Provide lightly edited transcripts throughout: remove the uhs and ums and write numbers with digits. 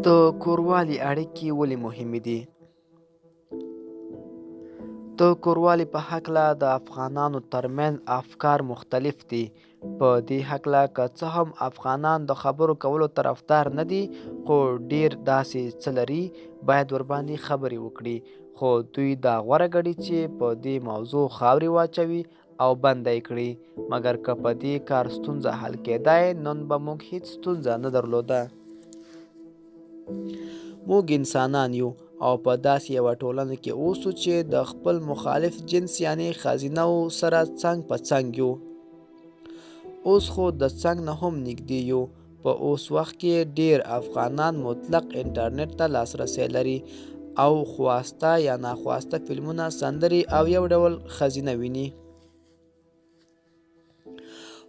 د کوروالي اړیکې ولې مهمې دي؟ د کوروالي په هکله د افغانانو ترمنځ افکار مختلف دي. په دې هکله که څه هم افغانان د خبرو کولو طرفدار نه دي، خو ډیر داسې څه لري باید ورباندې خبرې وکړي. خو دوی دا غوره ګڼي چې په دې موضوع خاورې واچوي او بنده یې کړي. مګر که په دې کار ستونزه حل کېدای، نن به موږ هیڅ ستونزه نه درلوده. موږ انسانان یو او په داسې یوه ټولنه کې اوسو چې د خپل مخالف جنس یعنې ښځینه‌و سره څنګ په څنګ یو. اوس خو د څنګ نه هم نږدې یو. په اوس وخت کې ډیر افغانان مطلق انټرنټ ته لاسرسی لري او خواسته یا ناخواسته فلمونه، سندرې او یو ډول ښځینه ویني.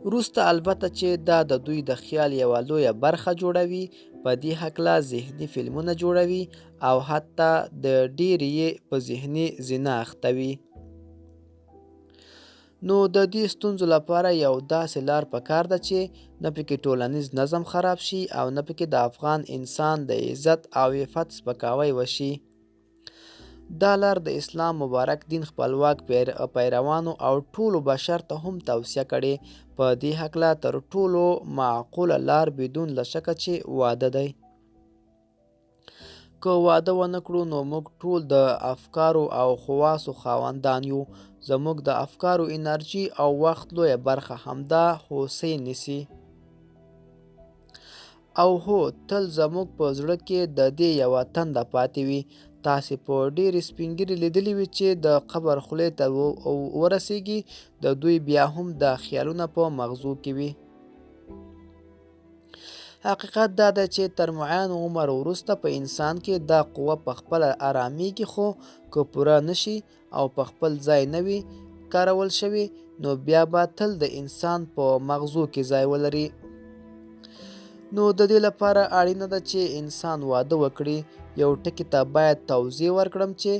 وروسته البته چې دا د دوی د خیال یوه لویه برخه جوړوي، په دې هکله ذهني فلمونه جوړوي او حتی د ډیرې یې په ذهني زنا اختوي. نو د دې ستونزو لپاره یو داسې لار پکار ده چې نه پکې ټولنیز نظم خراب شي او نه پکې د افغان انسان د عزت او عفت سپکاوی وشي. دا لار د اسلام مبارک دین خپلواک پیروانو او ټولو بشر ته هم توصیه کړې. په دې هکله تر ټولو معقوله لار بدون له شکه چې واده دی. که واده ونه کړو نو موږ ټول د افکارو او خواصو خاوندان یو. زموږ د افکارو انرژي او وخت لویه برخه همدا هوسۍ نیسي. او هو، تل زموږ په زړه کې د دې یوه تنده پاتې وي. تاسې په ډېرې سپینږیرې لیدلي وي چې د قبر خولې ته ورسیږي، د دوی بیا هم دا خیالونه په مغزو کې وي. حقیقت دا ده چې تر معین عمر وروسته په انسان کې دا قوه په خپله آرامیږي، خو که پوره نشي او په خپل ځای نه وي کارول شوي، نو بیا به تل د انسان په مغزو کې ځای ولري. نو د دې لپاره اړینه ده چې انسان واده وکړي. یو ټکي ته باید توضیح ورکړم چې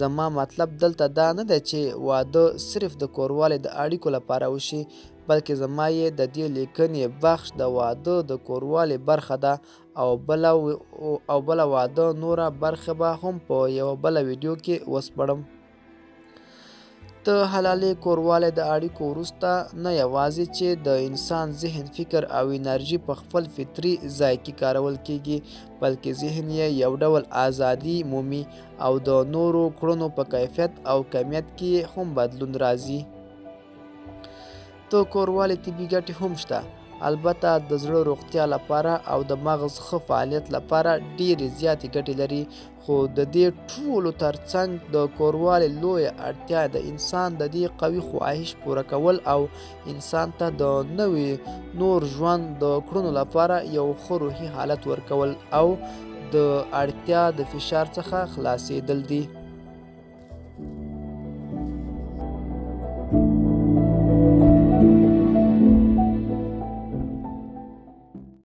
زما مطلب دلته دا نه دی چې واده صرف د کوروالي د اړیکو لپاره وشي، بلکې زما یې د دې لیکنې بخش د واده د کوروالي برخه ده او بله واده نوره برخه به هم په یوه بله ویډیو کې وسپړم. د حلالې کوروالی د اړیکو وروسته نه یوازې چې د انسان ذهن، فکر او انرژي په خپل فطري ځای کې کارول کیږي، بلکې ذهن یې یو ډول ازادي مومي او د نورو کړنو په کیفیت او کمیت کې هم بدلون راځي. د کوروالي طبي ګټې هم شته. البته د زړه روغتیا لپاره او د مغز ښه فعالیت لپاره ډېرې زیاتې ګټې لري، خو د دې ټولو ترڅنګ د کوروالي لویه اړتیا د انسان د دې قوي خواهش پوره کول او انسان ته د نوي نور ژوند د کړنو لپاره یو ښه روحي حالت ورکول او د اړتیا د فشار څخه خلاصېدل دي.